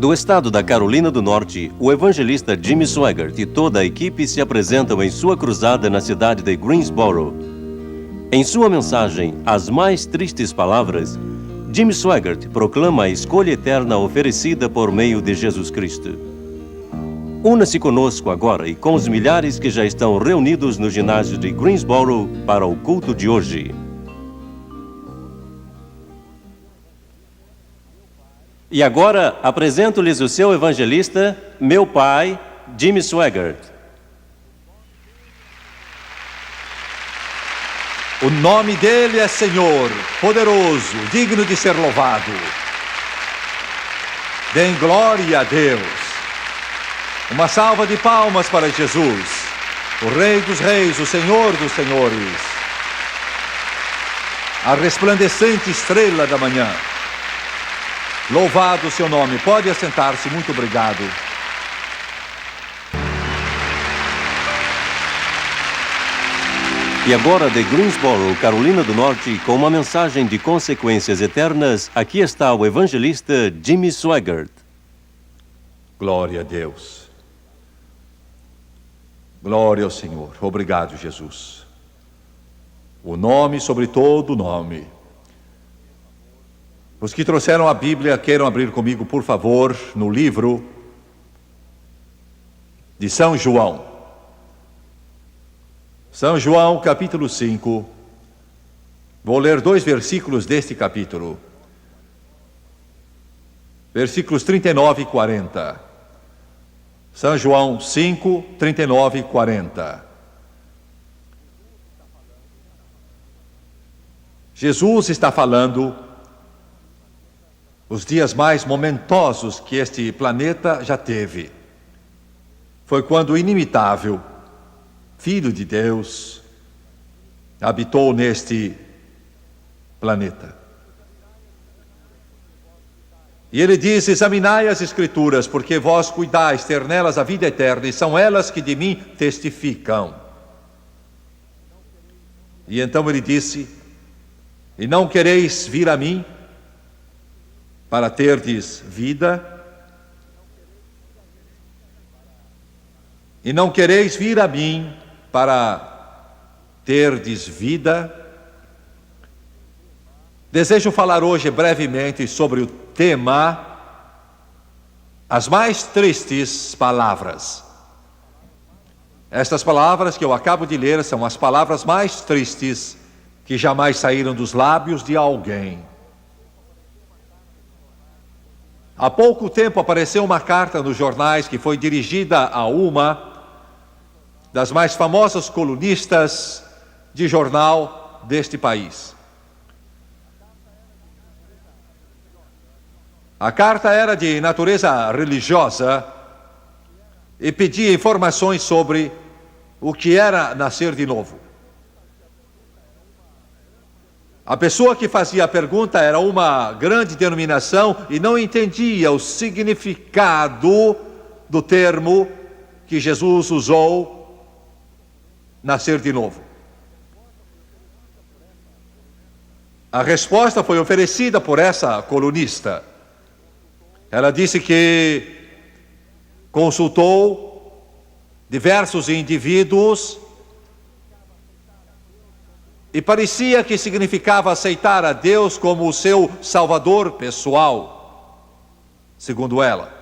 Do estado da Carolina do Norte, o evangelista Jimmy Swaggart e toda a equipe se apresentam em sua cruzada na cidade de Greensboro. Em sua mensagem, As Mais Tristes Palavras, Jimmy Swaggart proclama a escolha eterna oferecida por meio de Jesus Cristo. Una-se conosco agora e com os milhares que já estão reunidos no ginásio de Greensboro para o culto de hoje. E agora apresento-lhes o seu evangelista, meu pai, Jimmy Swaggart. O nome dele é Senhor, poderoso, digno de ser louvado. Deem glória a Deus. Uma salva de palmas para Jesus, o Rei dos Reis, o Senhor dos Senhores. A resplandecente estrela da manhã. Louvado o seu nome. Pode assentar-se. Muito obrigado. E agora de Greensboro, Carolina do Norte, com uma mensagem de consequências eternas, aqui está o evangelista Jimmy Swaggart. Glória a Deus. Glória ao Senhor. Obrigado, Jesus. O nome sobre todo nome. Os que trouxeram a Bíblia, queiram abrir comigo, por favor, no livro de São João. São João, capítulo 5. Vou ler 2 versículos deste capítulo. Versículos 39 e 40. São João 5, 39 e 40. Jesus está falando os dias mais momentosos que este planeta já teve. Foi quando o inimitável Filho de Deus habitou neste planeta. E ele diz: examinai as Escrituras, porque vós cuidais ter nelas a vida eterna, e são elas que de mim testificam. E então ele disse: e não quereis vir a mim para terdes vida? E não quereis vir a mim para terdes vida? Desejo falar hoje brevemente sobre o tema As Mais Tristes Palavras. Estas palavras que eu acabo de ler são as palavras mais tristes que jamais saíram dos lábios de alguém. Há pouco tempo apareceu uma carta nos jornais que foi dirigida a uma das mais famosas colunistas de jornal deste país. A carta era de natureza religiosa e pedia informações sobre o que era nascer de novo. A pessoa que fazia a pergunta era uma grande denominação e não entendia o significado do termo que Jesus usou, nascer de novo. A resposta foi oferecida por essa colunista. Ela disse que consultou diversos indivíduos e parecia que significava aceitar a Deus como o seu salvador pessoal, segundo ela.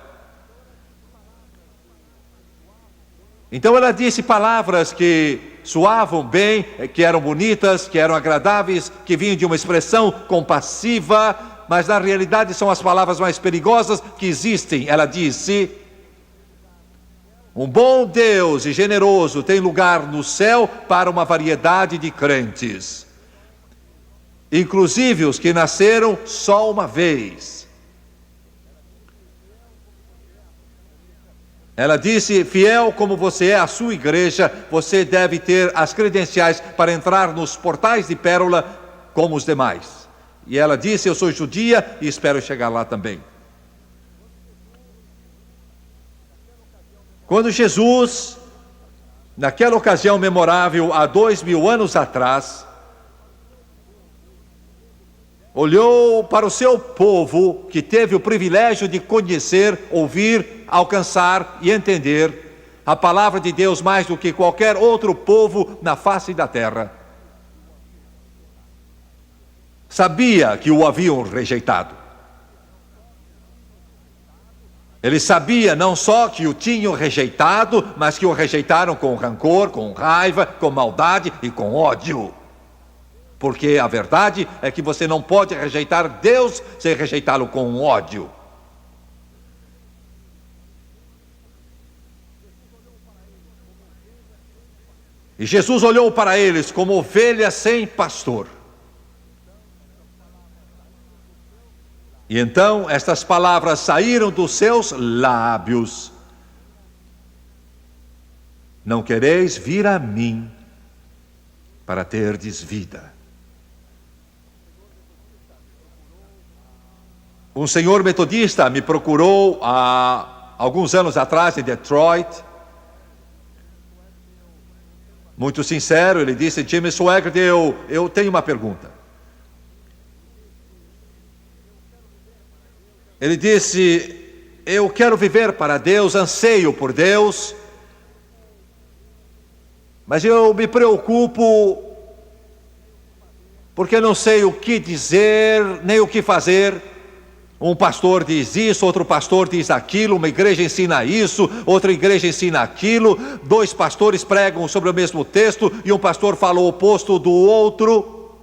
Então ela disse palavras que soavam bem, que eram bonitas, que eram agradáveis, que vinham de uma expressão compassiva, mas na realidade são as palavras mais perigosas que existem. Ela disse: um bom Deus e generoso tem lugar no céu para uma variedade de crentes, inclusive os que nasceram só uma vez. Ela disse: fiel como você é à sua igreja, você deve ter as credenciais para entrar nos portais de pérola como os demais. E ela disse: eu sou judia e espero chegar lá também. Quando Jesus, naquela ocasião memorável, há 2000 anos atrás, olhou para o seu povo, que teve o privilégio de conhecer, ouvir, alcançar e entender a palavra de Deus mais do que qualquer outro povo na face da terra. Sabia que o haviam rejeitado. Ele sabia não só que o tinham rejeitado, mas que o rejeitaram com rancor, com raiva, com maldade e com ódio. Porque a verdade é que você não pode rejeitar Deus sem rejeitá-lo com ódio. E Jesus olhou para eles como ovelhas sem pastor. E então estas palavras saíram dos seus lábios: não quereis vir a mim para terdes vida. Um senhor metodista me procurou há alguns anos atrás em Detroit. Muito sincero, ele disse: Jimmy Swaggart, eu tenho uma pergunta. Ele disse: eu quero viver para Deus, anseio por Deus, mas eu me preocupo porque não sei o que dizer, nem o que fazer. Um pastor diz isso, outro pastor diz aquilo, uma igreja ensina isso, outra igreja ensina aquilo, 2 pastores pregam sobre o mesmo texto e um pastor fala o oposto do outro.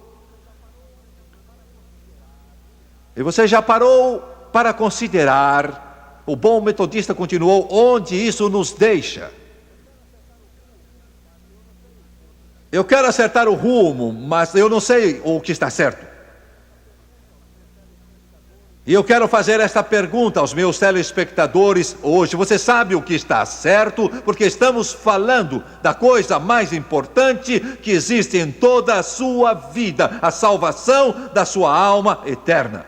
E você já parou para considerar, o bom metodista continuou, onde isso nos deixa? Eu quero acertar o rumo, mas eu não sei o que está certo. E eu quero fazer esta pergunta aos meus telespectadores hoje: você sabe o que está certo? Porque estamos falando da coisa mais importante que existe em toda a sua vida, a salvação da sua alma eterna.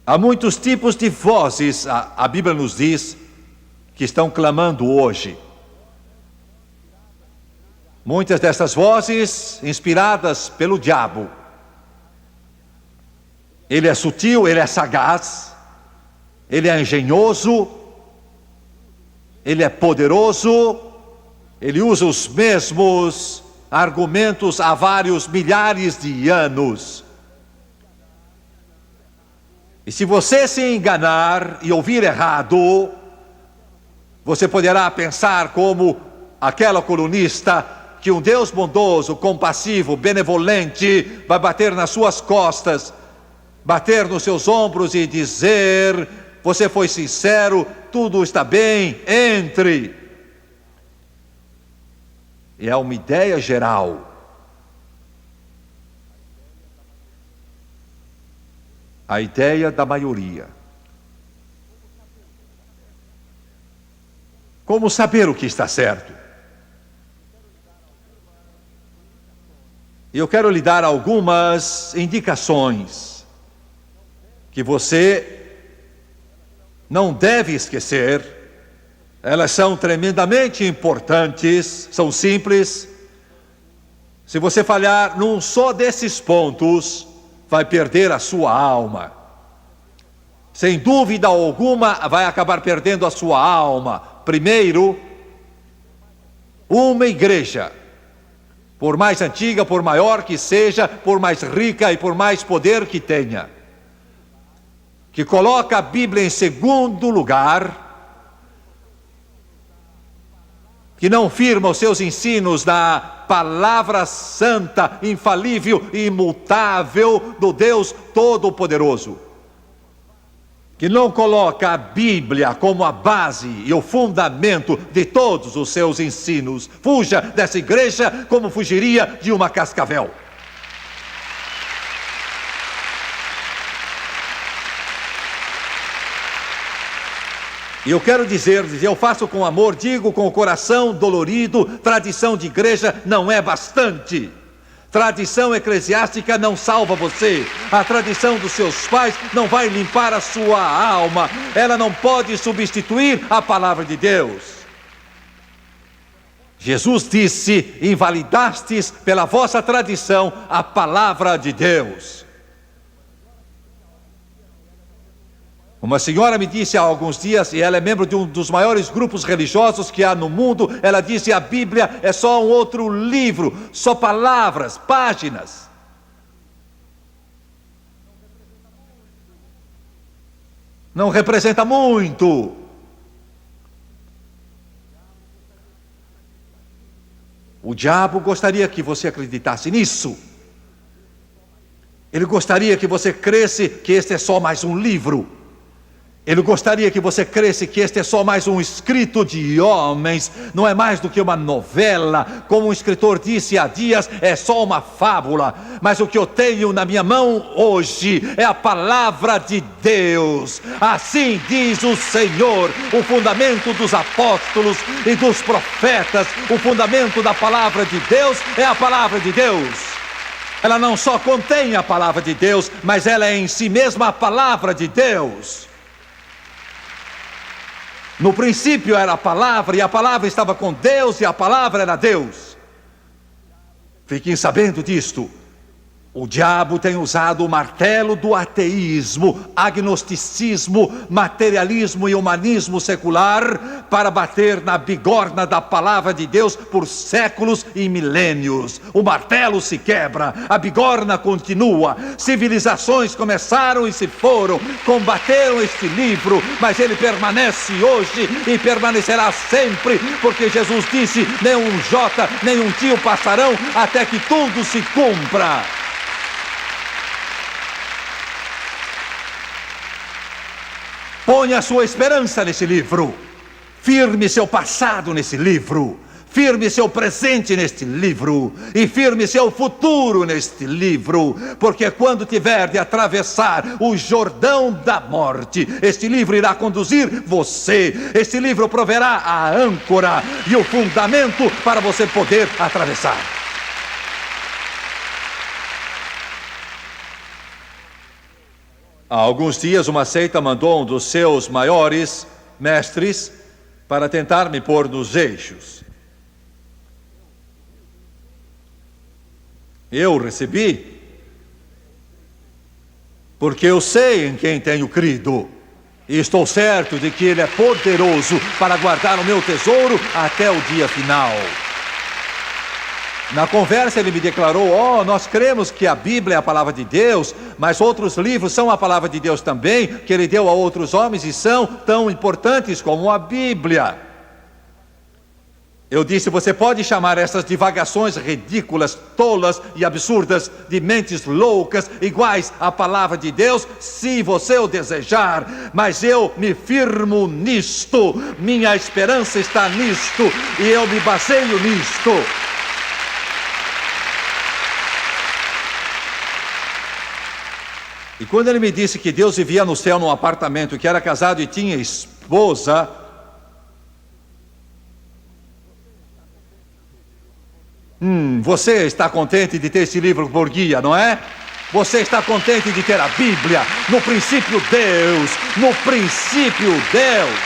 Há muitos tipos de vozes, a Bíblia nos diz, que estão clamando hoje. Muitas dessas vozes inspiradas pelo diabo. Ele é sutil, ele é sagaz, ele é engenhoso, ele é poderoso, ele usa os mesmos argumentos há vários milhares de anos. E se você se enganar e ouvir errado, você poderá pensar como aquela colunista, que um Deus bondoso, compassivo, benevolente, vai bater nas suas costas, bater nos seus ombros e dizer: você foi sincero, tudo está bem, entre. E é uma ideia geral. A ideia da maioria. Como saber o que está certo? Eu quero lhe dar algumas indicações que você não deve esquecer. Elas são tremendamente importantes, são simples. Se você falhar num só desses pontos, vai perder a sua alma. Sem dúvida alguma, vai acabar perdendo a sua alma. Primeiro, uma igreja, por mais antiga, por maior que seja, por mais rica e por mais poder que tenha, que coloca a Bíblia em segundo lugar, que não firma os seus ensinos na palavra santa, infalível e imutável do Deus Todo-Poderoso, que não coloca a Bíblia como a base e o fundamento de todos os seus ensinos. Fuja dessa igreja como fugiria de uma cascavel. E eu quero dizer-lhes, eu faço com amor, digo com o coração dolorido, tradição de igreja não é bastante. Tradição eclesiástica não salva você. A tradição dos seus pais não vai limpar a sua alma. Ela não pode substituir a palavra de Deus. Jesus disse: invalidastes pela vossa tradição a palavra de Deus. Uma senhora me disse há alguns dias, e ela é membro de um dos maiores grupos religiosos que há no mundo, ela disse: a Bíblia é só um outro livro, só palavras, páginas. Não representa muito. O diabo gostaria que você acreditasse nisso. Ele gostaria que você cresse que este é só mais um livro. Ele gostaria que você cresse que este é só mais um escrito de homens, não é mais do que uma novela. Como um escritor disse há dias, é só uma fábula. Mas o que eu tenho na minha mão hoje é a palavra de Deus. Assim diz o Senhor, o fundamento dos apóstolos e dos profetas, o fundamento da palavra de Deus é a palavra de Deus. Ela não só contém a palavra de Deus, mas ela é em si mesma a palavra de Deus. No princípio era a palavra, e a palavra estava com Deus, e a palavra era Deus. Fiquem sabendo disto. O diabo tem usado o martelo do ateísmo, agnosticismo, materialismo e humanismo secular para bater na bigorna da palavra de Deus por séculos e milênios. O martelo se quebra, a bigorna continua. Civilizações começaram e se foram, combateram este livro, mas ele permanece hoje e permanecerá sempre, porque Jesus disse: nem um jota, nem um tio passarão até que tudo se cumpra. Ponha sua esperança nesse livro. Firme seu passado nesse livro. Firme seu presente neste livro. E firme seu futuro neste livro. Porque quando tiver de atravessar o Jordão da morte, este livro irá conduzir você. Este livro proverá a âncora e o fundamento para você poder atravessar. Há alguns dias uma seita mandou um dos seus maiores mestres para tentar me pôr nos eixos. Eu recebi, porque eu sei em quem tenho crido, e estou certo de que Ele é poderoso para guardar o meu tesouro até o dia final. Na conversa ele me declarou: nós cremos que a Bíblia é a palavra de Deus, mas outros livros são a palavra de Deus também, que Ele deu a outros homens e são tão importantes como a Bíblia. Eu disse: você pode chamar essas divagações ridículas, tolas e absurdas de mentes loucas, iguais à palavra de Deus, se você o desejar, mas eu me firmo nisto, minha esperança está nisto, e eu me baseio nisto. E quando ele me disse que Deus vivia no céu num apartamento, que era casado e tinha esposa, você está contente de ter esse livro por guia, não é? Você está contente de ter a Bíblia? No princípio Deus, no princípio Deus.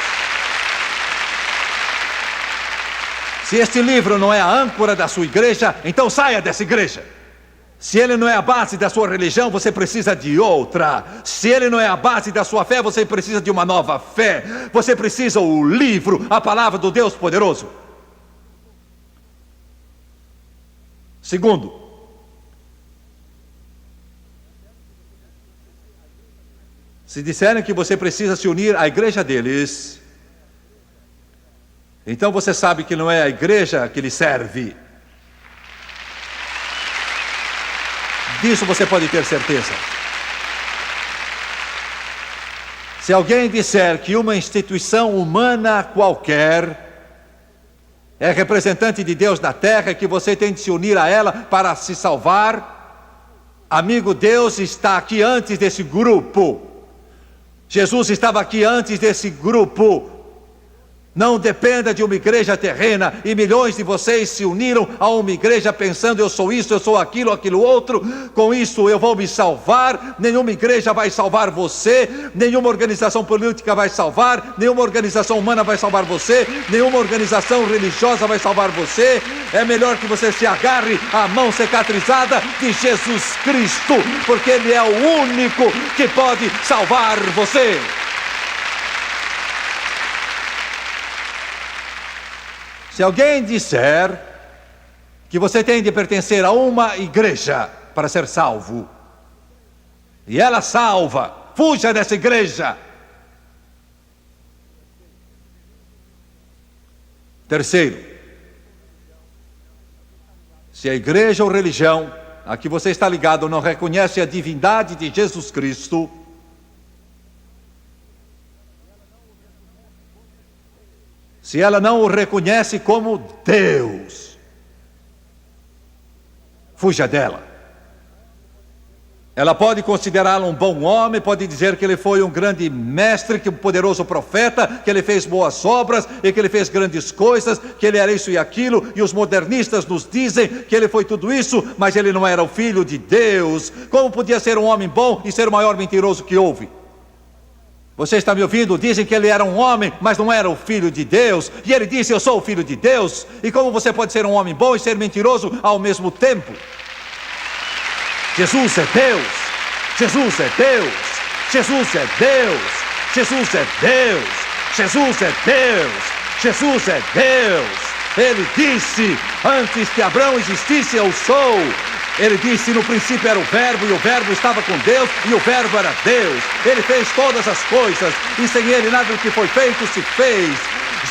Se este livro não é a âncora da sua igreja, então saia dessa igreja. Se ele não é a base da sua religião, você precisa de outra. Se ele não é a base da sua fé, você precisa de uma nova fé. Você precisa o livro, a palavra do Deus poderoso. Segundo, se disserem que você precisa se unir à igreja deles, então você sabe que não é a igreja que lhe serve. Disso você pode ter certeza. Se alguém disser que uma instituição humana qualquer é representante de Deus na terra, que você tem de se unir a ela para se salvar, amigo, Deus está aqui antes desse grupo. Jesus estava aqui antes desse grupo. Não dependa de uma igreja terrena, e milhões de vocês se uniram a uma igreja pensando: eu sou isso, eu sou aquilo, aquilo outro, com isso eu vou me salvar. Nenhuma igreja vai salvar você, nenhuma organização política vai salvar, nenhuma organização humana vai salvar você, nenhuma organização religiosa vai salvar você. É melhor que você se agarre à mão cicatrizada de Jesus Cristo, porque Ele é o único que pode salvar você. Se alguém disser que você tem de pertencer a uma igreja para ser salvo, e ela salva, fuja dessa igreja. Terceiro, se a igreja ou religião a que você está ligado não reconhece a divindade de Jesus Cristo, se ela não o reconhece como Deus, fuja dela. Ela pode considerá-lo um bom homem, pode dizer que ele foi um grande mestre, que um poderoso profeta, que ele fez boas obras e que ele fez grandes coisas, que ele era isso e aquilo, e os modernistas nos dizem que ele foi tudo isso, mas ele não era o Filho de Deus. Como podia ser um homem bom e ser o maior mentiroso que houve? Você está me ouvindo? Dizem que ele era um homem, mas não era o Filho de Deus. E ele disse: eu sou o Filho de Deus. E como você pode ser um homem bom e ser mentiroso ao mesmo tempo? Jesus é Deus. Jesus é Deus. Jesus é Deus. Jesus é Deus. Jesus é Deus. Jesus é Deus. Ele disse: antes que Abraão existisse, eu sou. Ele disse: no princípio era o Verbo, e o Verbo estava com Deus, e o Verbo era Deus. Ele fez todas as coisas, e sem Ele nada do que foi feito se fez.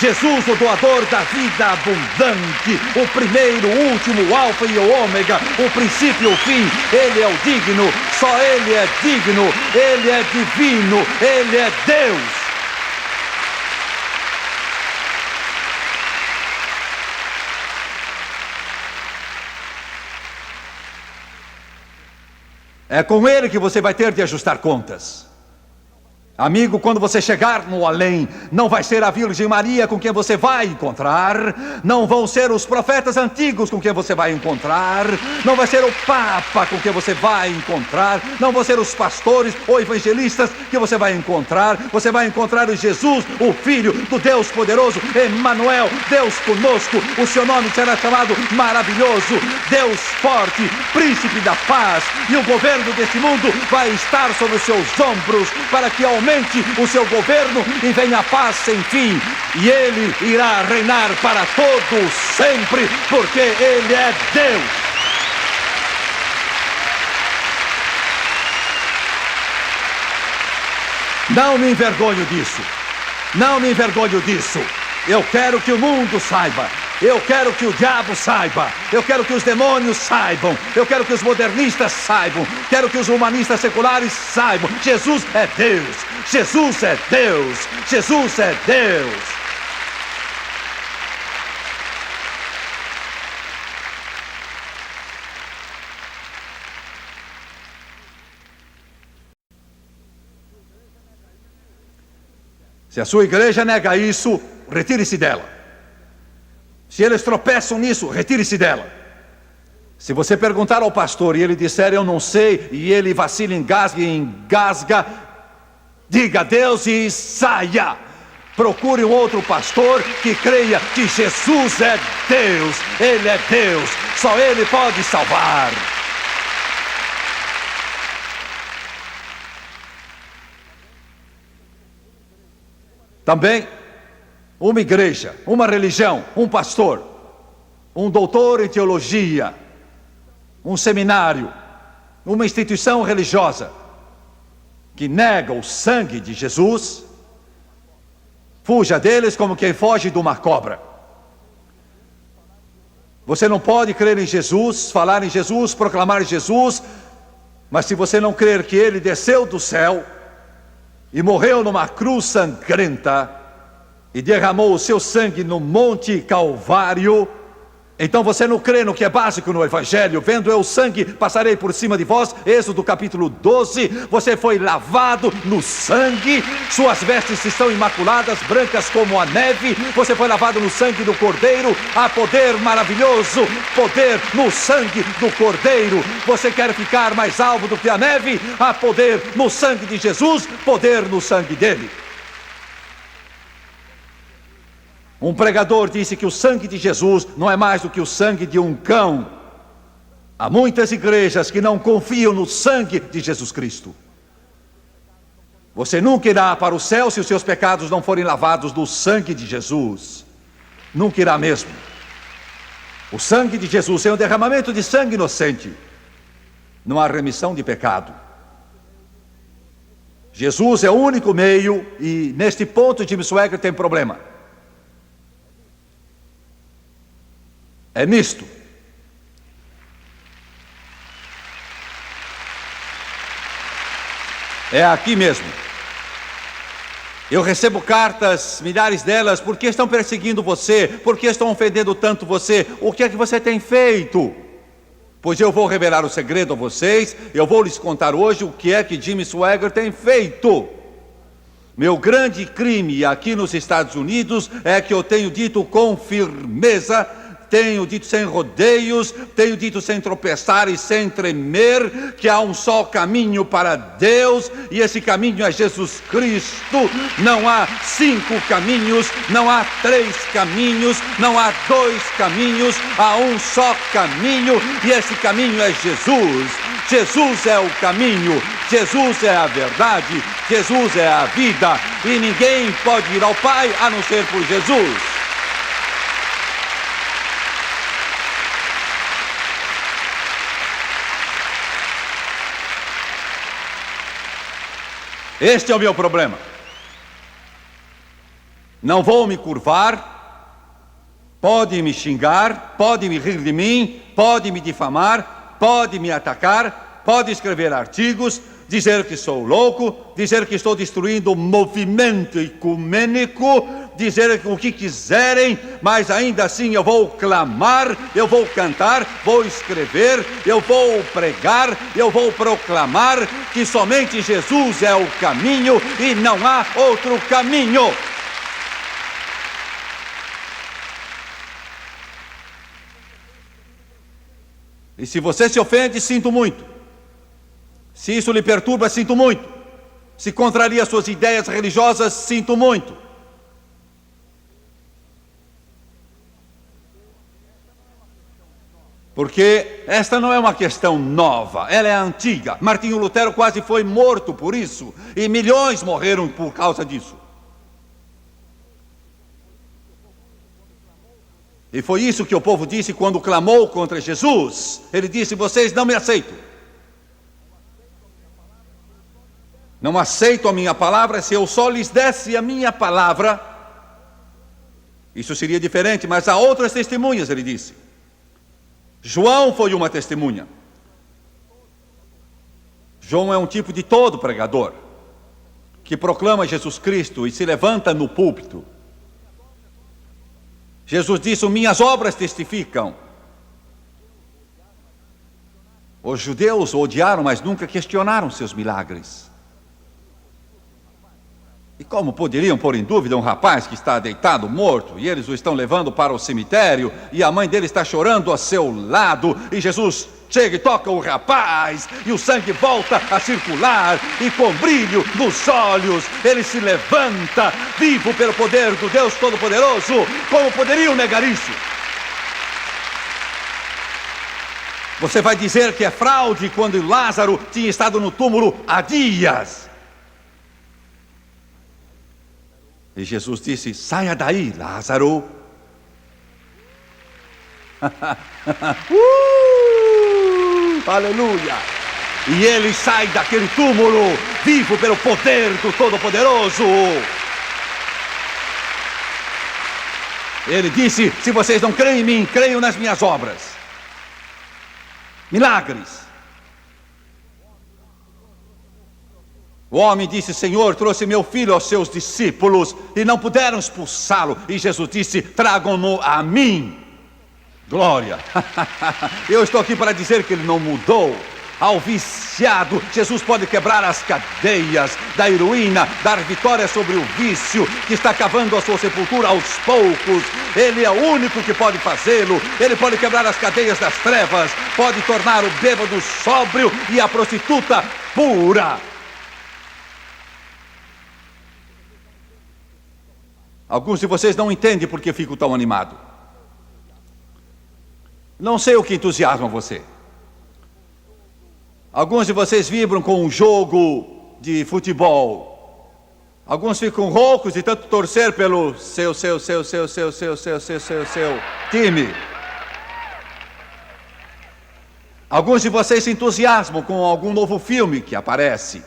Jesus, o doador da vida abundante, o primeiro, o último, o alfa e o ômega, o princípio e o fim. Ele é o digno, só Ele é digno, Ele é divino, Ele é Deus. É com Ele que você vai ter de ajustar contas. Amigo, quando você chegar no além, não vai ser a Virgem Maria com quem você vai encontrar, não vão ser os profetas antigos com quem você vai encontrar, não vai ser o Papa com quem você vai encontrar, não vão ser os pastores ou evangelistas que você vai encontrar o Jesus, o Filho do Deus poderoso, Emmanuel, Deus conosco. O seu nome será chamado Maravilhoso, Deus Forte, Príncipe da Paz, e o governo deste mundo vai estar sobre os seus ombros, para que aumente o seu governo e venha a paz sem fim, e Ele irá reinar para todos sempre, porque Ele é Deus. Não me envergonho disso, não me envergonho disso. Eu quero que o mundo saiba, eu quero que o diabo saiba, eu quero que os demônios saibam, eu quero que os modernistas saibam, quero que os humanistas seculares saibam: Jesus é Deus, Jesus é Deus, Jesus é Deus. Se a sua igreja nega isso, retire-se dela. Se eles tropeçam nisso, retire-se dela. Se você perguntar ao pastor e ele disser: eu não sei, e ele vacila, engasga, diga a Deus e saia. Procure um outro pastor que creia que Jesus é Deus, Ele é Deus, só Ele pode salvar. Também, uma igreja, uma religião, um pastor, um doutor em teologia, um seminário, uma instituição religiosa que nega o sangue de Jesus, fuja deles como quem foge de uma cobra. Você não pode crer em Jesus, falar em Jesus, proclamar Jesus, mas se você não crer que Ele desceu do céu e morreu numa cruz sangrenta e derramou o seu sangue no Monte Calvário, Então você não crê no que é básico no Evangelho. Vendo eu o sangue, passarei por cima de vós. Êxodo capítulo 12. Você foi lavado no sangue. Suas vestes estão imaculadas, brancas como a neve. Você foi lavado no sangue do Cordeiro. Há poder maravilhoso, poder no sangue do Cordeiro. Você quer ficar mais alvo do que a neve? Há poder no sangue de Jesus, poder no sangue dele. Um pregador disse que o sangue de Jesus não é mais do que o sangue de um cão. Há muitas igrejas que não confiam no sangue de Jesus Cristo. Você nunca irá para o céu se os seus pecados não forem lavados no sangue de Jesus. Nunca irá mesmo. O sangue de Jesus é um derramamento de sangue inocente. Não há remissão de pecado. Jesus é o único meio, e neste ponto Jim Swaggart tem problema. É nisto. É aqui mesmo. Eu recebo cartas, milhares delas. Por que estão perseguindo você? Por que estão ofendendo tanto você? O que é que você tem feito? Pois eu vou revelar o segredo a vocês. Eu vou lhes contar hoje o que é que Jim Swaggart tem feito. Meu grande crime aqui nos Estados Unidos é que eu tenho dito com firmeza, tenho dito sem rodeios, tenho dito sem tropeçar e sem tremer, que há um só caminho para Deus, e esse caminho é Jesus Cristo. Não há 5 caminhos, não há 3 caminhos, não há 2 caminhos, há um só caminho, e esse caminho é Jesus. Jesus é o caminho, Jesus é a verdade, Jesus é a vida, e ninguém pode ir ao Pai a não ser por Jesus. Este é o meu problema. Não vou me curvar. Pode me xingar, pode me rir de mim, pode me difamar, pode me atacar, pode escrever artigos, dizer que sou louco, dizer que estou destruindo o movimento ecumênico, dizer o que quiserem, mas ainda assim eu vou clamar, eu vou cantar, vou escrever, eu vou pregar, eu vou proclamar que somente Jesus é o caminho e não há outro caminho. E se você se ofende, sinto muito. Se isso lhe perturba, sinto muito. Se contraria suas ideias religiosas, sinto muito. Porque esta não é uma questão nova, ela é antiga. Martinho Lutero quase foi morto por isso, e milhões morreram por causa disso. E foi isso que o povo disse quando clamou contra Jesus. Ele disse: vocês não me aceitam. Não aceitam a minha palavra. Se eu só lhes desse a minha palavra, isso seria diferente, mas há outras testemunhas, ele disse. João foi uma testemunha. João é um tipo de todo pregador, que proclama Jesus Cristo e se levanta no púlpito. Jesus disse: minhas obras testificam. Os judeus o odiaram, mas nunca questionaram seus milagres. E como poderiam pôr em dúvida um rapaz que está deitado, morto, e eles o estão levando para o cemitério, e a mãe dele está chorando a seu lado, e Jesus chega e toca o rapaz, e o sangue volta a circular, e com brilho nos olhos, ele se levanta, vivo pelo poder do Deus Todo-Poderoso. Como poderiam negar isso? Você vai dizer que é fraude quando Lázaro tinha estado no túmulo há dias. E Jesus disse: saia daí, Lázaro. Aleluia! E ele sai daquele túmulo, vivo pelo poder do Todo-Poderoso. Ele disse: se vocês não creem em mim, creiam nas minhas obras. Milagres. O homem disse: Senhor, trouxe meu filho aos seus discípulos e não puderam expulsá-lo. E Jesus disse: tragam-no a mim. Glória! Eu estou aqui para dizer que ele não mudou. Ao viciado, Jesus pode quebrar as cadeias da heroína, dar vitória sobre o vício que está cavando a sua sepultura aos poucos. Ele é o único que pode fazê-lo. Ele pode quebrar as cadeias das trevas, pode tornar o bêbado sóbrio e a prostituta pura. Alguns de vocês não entendem por que fico tão animado. Não sei o que entusiasma você. Alguns de vocês vibram com um jogo de futebol. Alguns ficam roucos de tanto torcer pelo seu time. Alguns de vocês se entusiasmam com algum novo filme que aparece.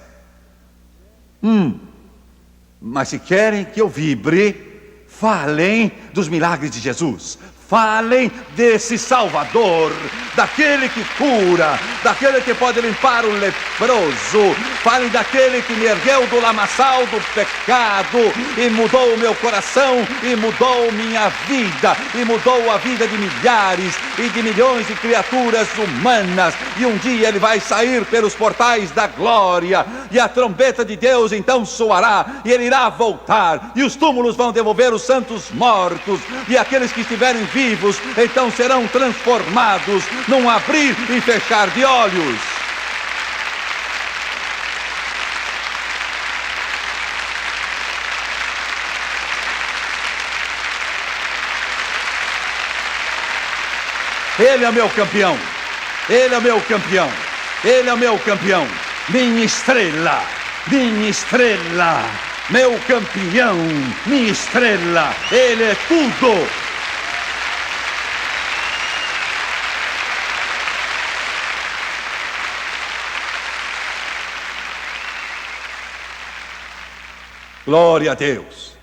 Mas se querem que eu vibre, falem dos milagres de Jesus. Falem desse Salvador, daquele que cura, daquele que pode limpar o leproso. Falem daquele que me ergueu do lamaçal do pecado e mudou o meu coração, e mudou minha vida, e mudou a vida de milhares e de milhões de criaturas humanas. E um dia ele vai sair pelos portais da glória, e a trombeta de Deus então soará, e ele irá voltar, e os túmulos vão devolver os santos mortos, e aqueles que estiverem vivos então serão transformados num abrir e fechar de olhos. Ele é meu campeão. Ele é meu campeão. Ele é meu campeão. Minha estrela. Minha estrela. Meu campeão. Minha estrela. Ele é tudo. Glória a Deus.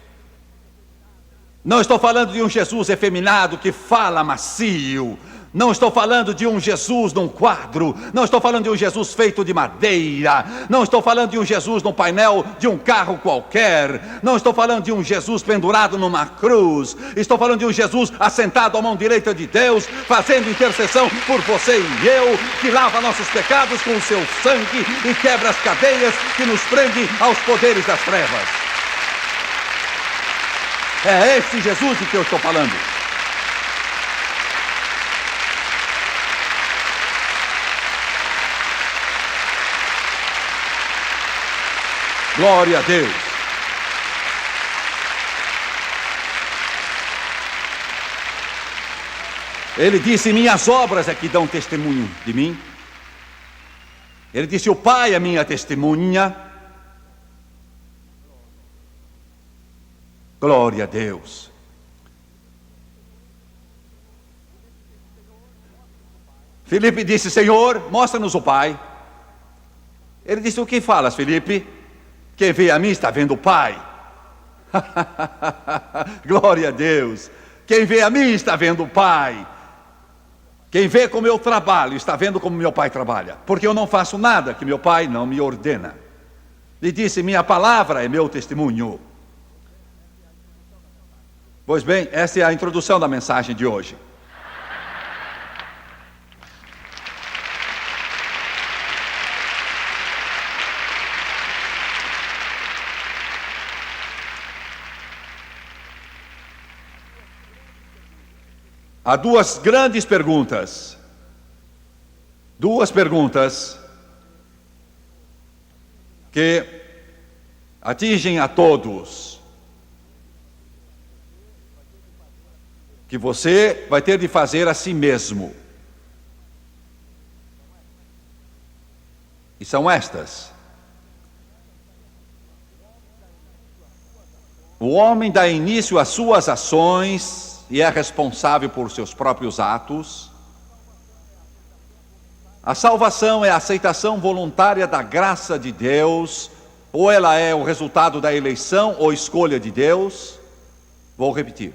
Não estou falando de um Jesus efeminado que fala macio. Não estou falando de um Jesus num quadro. Não estou falando de um Jesus feito de madeira. Não estou falando de um Jesus no painel de um carro qualquer. Não estou falando de um Jesus pendurado numa cruz. Estou falando de um Jesus assentado à mão direita de Deus, fazendo intercessão por você e eu, que lava nossos pecados com o seu sangue e quebra as cadeias que nos prendem aos poderes das trevas. É este Jesus de que eu estou falando. Glória a Deus. Ele disse: minhas obras é que dão testemunho de mim. Ele disse: o Pai é minha testemunha. Glória a Deus. Filipe disse: Senhor, mostra-nos o Pai. Ele disse: o que falas, Filipe? Quem vê a mim está vendo o Pai. Glória a Deus. Quem vê a mim está vendo o Pai. Quem vê como eu trabalho está vendo como meu Pai trabalha, porque eu não faço nada que meu Pai não me ordena. Ele disse: minha palavra é meu testemunho. Pois bem, essa é a introdução da mensagem de hoje. Há duas grandes perguntas. Duas perguntas que atingem a todos. Que você vai ter de fazer a si mesmo. E são estas: o homem dá início às suas ações e é responsável por seus próprios atos. A salvação é a aceitação voluntária da graça de Deus, ou ela é o resultado da eleição ou escolha de Deus. Vou repetir.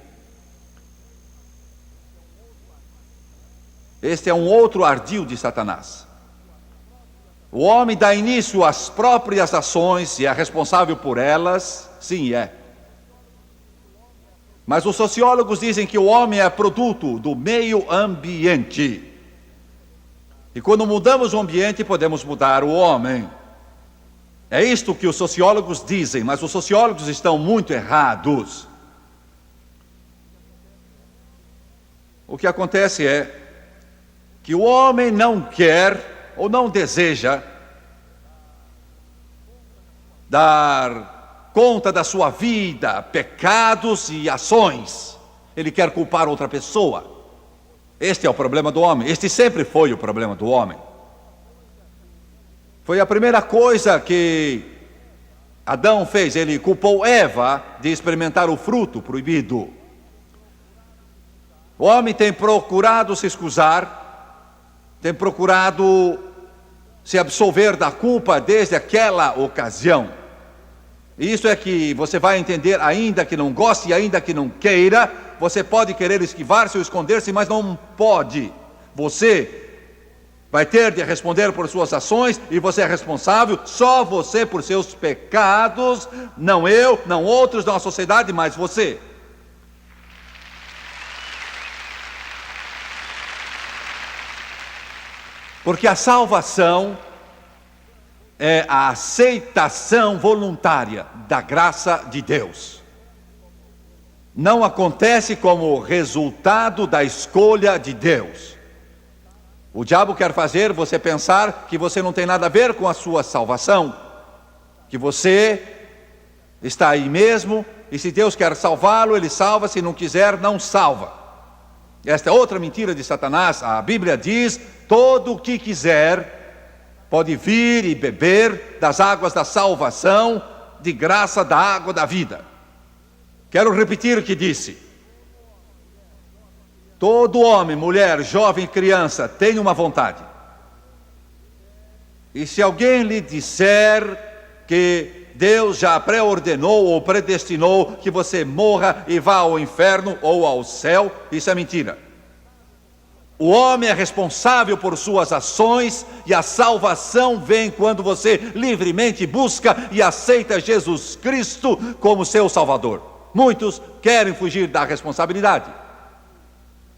Este é um outro ardil de Satanás. O homem dá início às próprias ações e é responsável por elas. Sim, é. Mas os sociólogos dizem que o homem é produto do meio ambiente. E quando mudamos o ambiente, podemos mudar o homem. É isto que os sociólogos dizem, mas os sociólogos estão muito errados. O que acontece é que o homem não quer ou não deseja dar conta da sua vida, pecados e ações. Ele quer culpar outra pessoa. Este é o problema do homem. Este sempre foi o problema do homem. Foi a primeira coisa que Adão fez. Ele culpou Eva de experimentar o fruto proibido. O homem tem procurado se excusar, tem procurado se absolver da culpa desde aquela ocasião. E isso é que você vai entender, ainda que não goste, ainda que não queira, você pode querer esquivar-se ou esconder-se, mas não pode. Você vai ter de responder por suas ações e você é responsável, só você por seus pecados, não eu, não outros, não a sociedade, mas você. Porque a salvação é a aceitação voluntária da graça de Deus. Não acontece como resultado da escolha de Deus. O diabo quer fazer você pensar que você não tem nada a ver com a sua salvação, que você está aí mesmo, e se Deus quer salvá-lo, ele salva, se não quiser, não salva. Esta é outra mentira de Satanás. A Bíblia diz: todo o que quiser pode vir e beber das águas da salvação, de graça da água da vida. Quero repetir o que disse. Todo homem, mulher, jovem, criança tem uma vontade. E se alguém lhe disser que Deus já pré-ordenou ou predestinou que você morra e vá ao inferno ou ao céu, isso é mentira. O homem é responsável por suas ações e a salvação vem quando você livremente busca e aceita Jesus Cristo como seu Salvador. Muitos querem fugir da responsabilidade.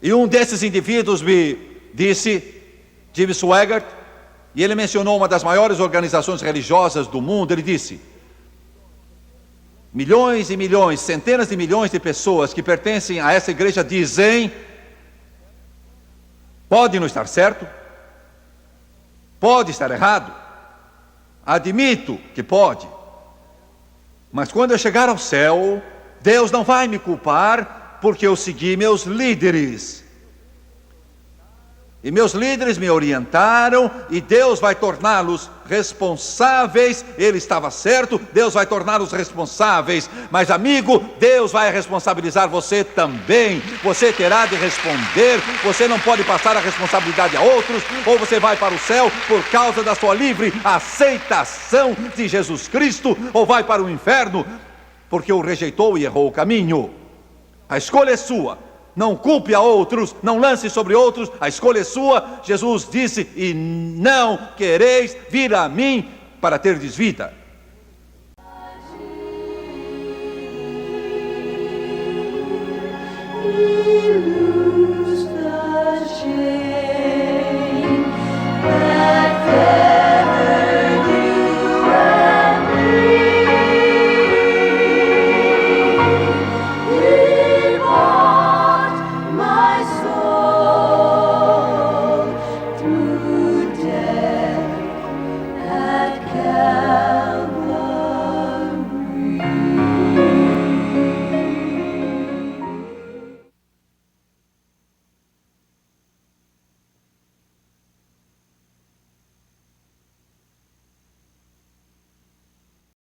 E um desses indivíduos me disse, Jimmy Swaggart, e ele mencionou uma das maiores organizações religiosas do mundo. Ele disse: milhões e milhões, centenas de milhões de pessoas que pertencem a essa igreja dizem: pode não estar certo, pode estar errado, admito que pode, mas quando eu chegar ao céu, Deus não vai me culpar porque eu segui meus líderes. E meus líderes me orientaram e Deus vai torná-los responsáveis. Ele estava certo, Deus vai torná-los responsáveis. Mas amigo, Deus vai responsabilizar você também. Você terá de responder. Você não pode passar a responsabilidade a outros. Ou você vai para o céu por causa da sua livre aceitação de Jesus Cristo, ou vai para o inferno porque o rejeitou e errou o caminho. A escolha é sua. Não culpe a outros, não lance sobre outros, a escolha é sua. Jesus disse: e não quereis vir a mim para terdes vida. Aleluia.